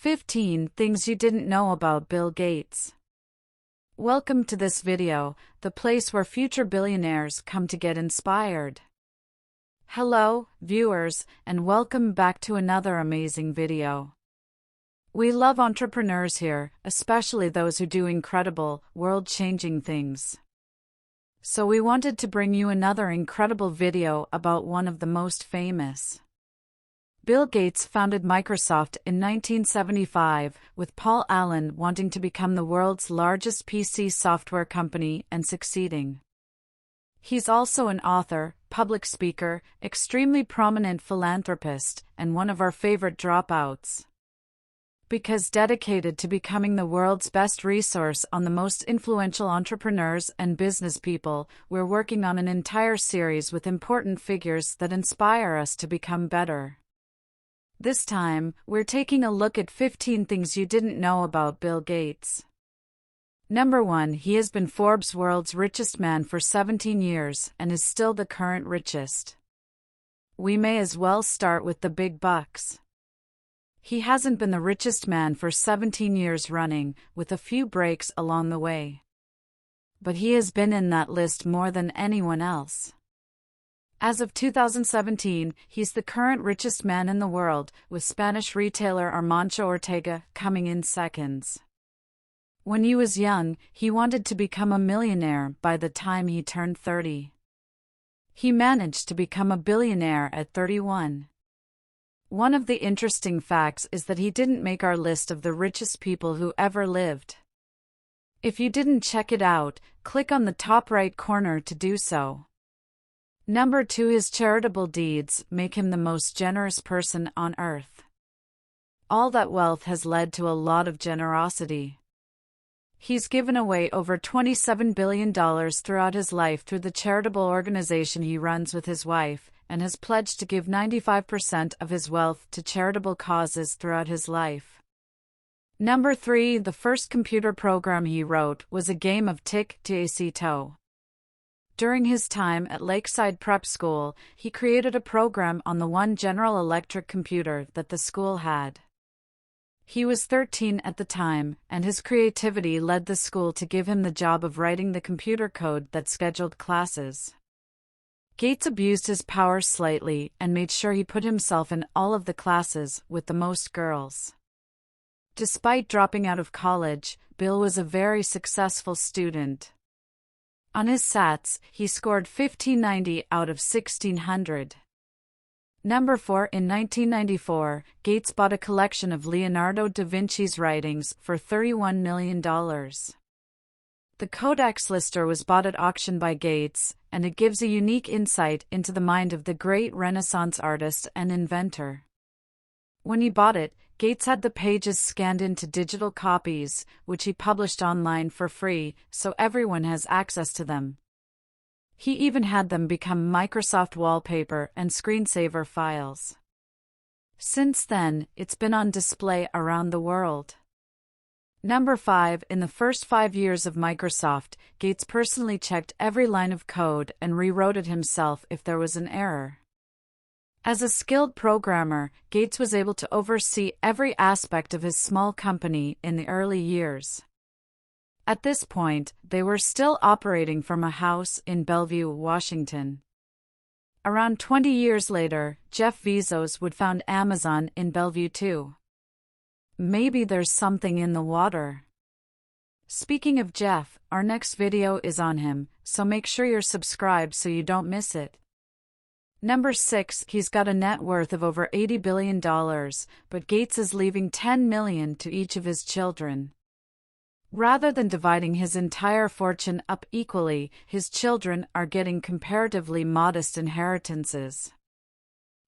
15 Things You Didn't Know About Bill Gates. Welcome to this video, the place where future billionaires come to get inspired. Hello, viewers, and welcome back to another amazing video. We love entrepreneurs here, especially those who do incredible, world-changing things. So we wanted to bring you another incredible video about one of the most famous. Bill Gates founded Microsoft in 1975, with Paul Allen wanting to become the world's largest PC software company and succeeding. He's also an author, public speaker, extremely prominent philanthropist, and one of our favorite dropouts. Because dedicated to becoming the world's best resource on the most influential entrepreneurs and business people, we're working on an entire series with important figures that inspire us to become better. This time, we're taking a look at 15 things you didn't know about Bill Gates. Number 1. He has been Forbes' world's richest man for 17 years and is still the current richest. We may as well start with the big bucks. He hasn't been the richest man for 17 years running, with a few breaks along the way. But he has been in that list more than anyone else. As of 2017, he's the current richest man in the world, with Spanish retailer Armancho Ortega coming in seconds. When he was young, he wanted to become a millionaire by the time he turned 30. He managed to become a billionaire at 31. One of the interesting facts is that he didn't make our list of the richest people who ever lived. If you didn't check it out, click on the top right corner to do so. Number 2. His charitable deeds make him the most generous person on earth. All that wealth has led to a lot of generosity. He's given away over $27 billion throughout his life through the charitable organization he runs with his wife, and has pledged to give 95% of his wealth to charitable causes throughout his life. Number 3. The first computer program he wrote was a game of tic-tac-toe. During his time at Lakeside Prep School, he created a program on the one General Electric computer that the school had. He was 13 at the time, and his creativity led the school to give him the job of writing the computer code that scheduled classes. Gates abused his power slightly and made sure he put himself in all of the classes with the most girls. Despite dropping out of college, Bill was a very successful student. On his SATs, he scored 1590 out of 1600. Number 4. In 1994, Gates bought a collection of Leonardo da Vinci's writings for $31 million. The Codex Lister was bought at auction by Gates, and it gives a unique insight into the mind of the great Renaissance artist and inventor. When he bought it, Gates had the pages scanned into digital copies, which he published online for free, so everyone has access to them. He even had them become Microsoft wallpaper and screensaver files. Since then, it's been on display around the world. Number 5. In the first 5 years of Microsoft, Gates personally checked every line of code and rewrote it himself if there was an error. As a skilled programmer, Gates was able to oversee every aspect of his small company in the early years. At this point, they were still operating from a house in Bellevue, Washington. Around 20 years later, Jeff Bezos would found Amazon in Bellevue too. Maybe there's something in the water. Speaking of Jeff, our next video is on him, so make sure you're subscribed so you don't miss it. Number 6. He's got a net worth of over $80 billion, but Gates is leaving $10 million to each of his children. Rather than dividing his entire fortune up equally, his children are getting comparatively modest inheritances.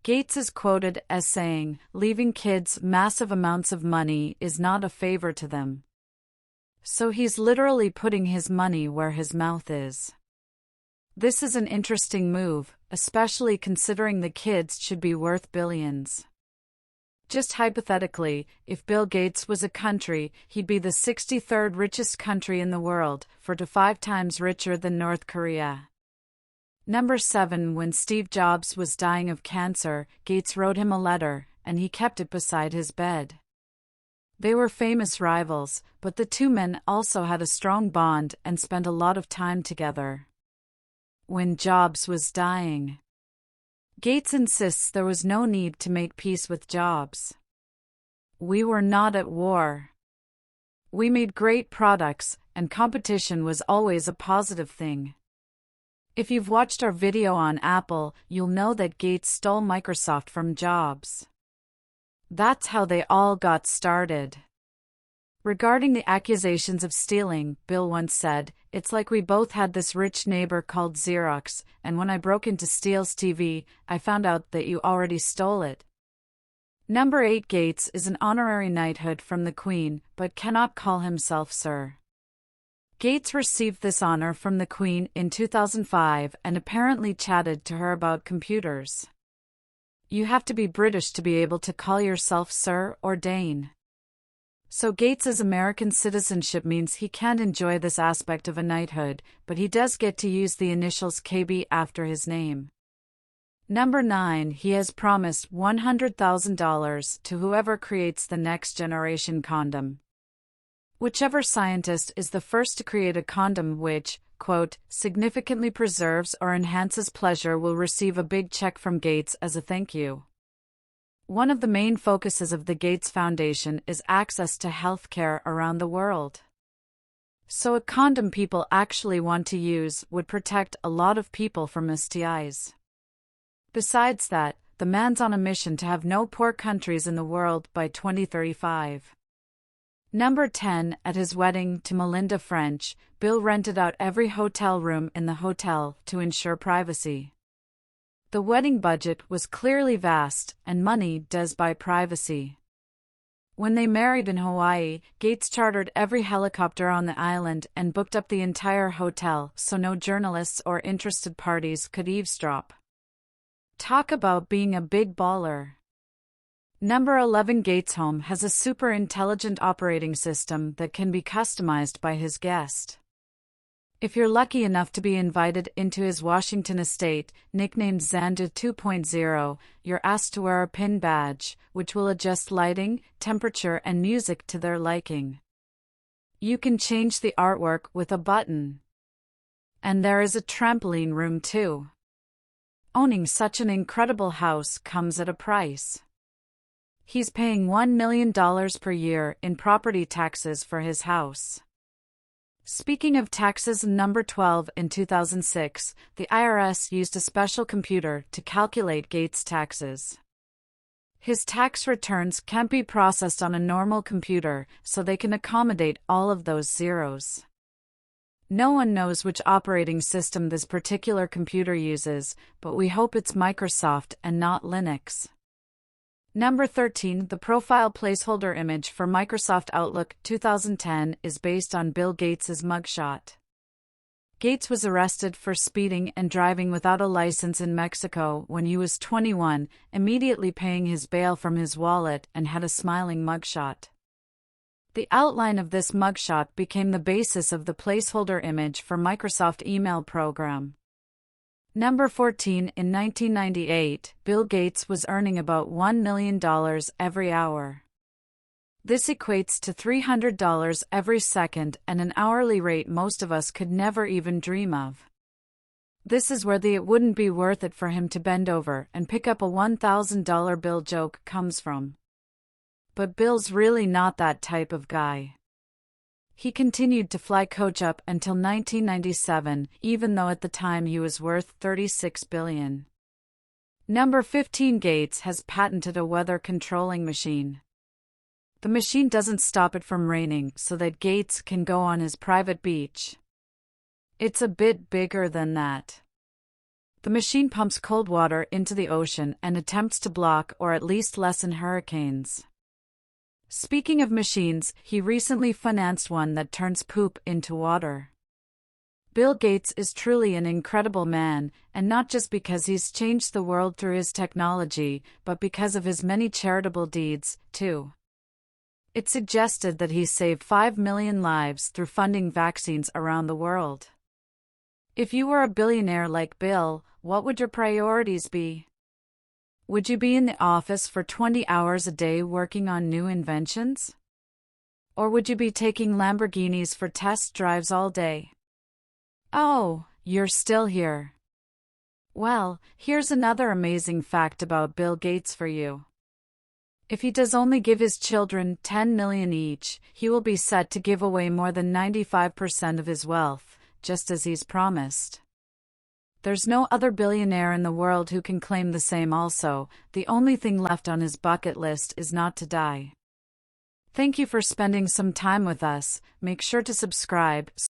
Gates is quoted as saying, "Leaving kids massive amounts of money is not a favor to them." So he's literally putting his money where his mouth is. This is an interesting move, especially considering the kids should be worth billions. Just hypothetically, if Bill Gates was a country, he'd be the 63rd richest country in the world, 4 to 5 times richer than North Korea. Number 7. When Steve Jobs was dying of cancer, Gates wrote him a letter, and he kept it beside his bed. They were famous rivals, but the two men also had a strong bond and spent a lot of time together. When Jobs was dying, Gates insists there was no need to make peace with Jobs. We were not at war. We made great products, and competition was always a positive thing. If you've watched our video on Apple, you'll know that Gates stole Microsoft from Jobs. That's how they all got started. Regarding the accusations of stealing, Bill once said, "It's like we both had this rich neighbor called Xerox, and when I broke into Steele's TV, I found out that you already stole it." Number 8. Gates is an honorary knighthood from the Queen, but cannot call himself Sir. Gates received this honor from the Queen in 2005 and apparently chatted to her about computers. You have to be British to be able to call yourself Sir or Dane. So Gates's American citizenship means he can't enjoy this aspect of a knighthood, but he does get to use the initials KB after his name. Number 9. He has promised $100,000 to whoever creates the next generation condom. Whichever scientist is the first to create a condom which, quote, significantly preserves or enhances pleasure will receive a big check from Gates as a thank you. One of the main focuses of the Gates Foundation is access to health care around the world. So a condom people actually want to use would protect a lot of people from STIs. Besides that, the man's on a mission to have no poor countries in the world by 2035. Number 10. At his wedding to Melinda French, Bill rented out every hotel room in the hotel to ensure privacy. The wedding budget was clearly vast, and money does buy privacy. When they married in Hawaii, Gates chartered every helicopter on the island and booked up the entire hotel so no journalists or interested parties could eavesdrop. Talk about being a big baller. Number 11. Gates' home has a super intelligent operating system that can be customized by his guest. If you're lucky enough to be invited into his Washington estate, nicknamed Xandu 2.0, you're asked to wear a pin badge, which will adjust lighting, temperature, and music to their liking. You can change the artwork with a button. And there is a trampoline room too. Owning such an incredible house comes at a price. He's paying $1 million per year in property taxes for his house. Speaking of taxes, number 12. In 2006, the IRS used a special computer to calculate Gates' taxes. His tax returns can't be processed on a normal computer, so they can accommodate all of those zeros. No one knows which operating system this particular computer uses, but we hope it's Microsoft and not Linux. Number 13. The profile placeholder image for Microsoft Outlook 2010 is based on Bill Gates' mugshot. Gates was arrested for speeding and driving without a license in Mexico when he was 21, immediately paying his bail from his wallet, and had a smiling mugshot. The outline of this mugshot became the basis of the placeholder image for Microsoft email program. Number 14. In 1998, Bill Gates was earning about $1 million every hour. This equates to $300 every second and an hourly rate most of us could never even dream of. This is where the "it wouldn't be worth it for him to bend over and pick up a $1,000 bill" joke comes from. But Bill's really not that type of guy. He continued to fly coach up until 1997, even though at the time he was worth $36 billion. Number 15. Gates has patented a weather controlling machine. The machine doesn't stop it from raining so that Gates can go on his private beach. It's a bit bigger than that. The machine pumps cold water into the ocean and attempts to block or at least lessen hurricanes. Speaking of machines, he recently financed one that turns poop into water. Bill Gates is truly an incredible man, and not just because he's changed the world through his technology, but because of his many charitable deeds, too. It's suggested that he saved 5 million lives through funding vaccines around the world. If you were a billionaire like Bill, what would your priorities be? Would you be in the office for 20 hours a day working on new inventions? Or would you be taking Lamborghinis for test drives all day? Oh, you're still here. Well, here's another amazing fact about Bill Gates for you. If he does only give his children 10 million each, he will be set to give away more than 95% of his wealth, just as he's promised. There's no other billionaire in the world who can claim the same also. The only thing left on his bucket list is not to die. Thank you for spending some time with us. Make sure to subscribe so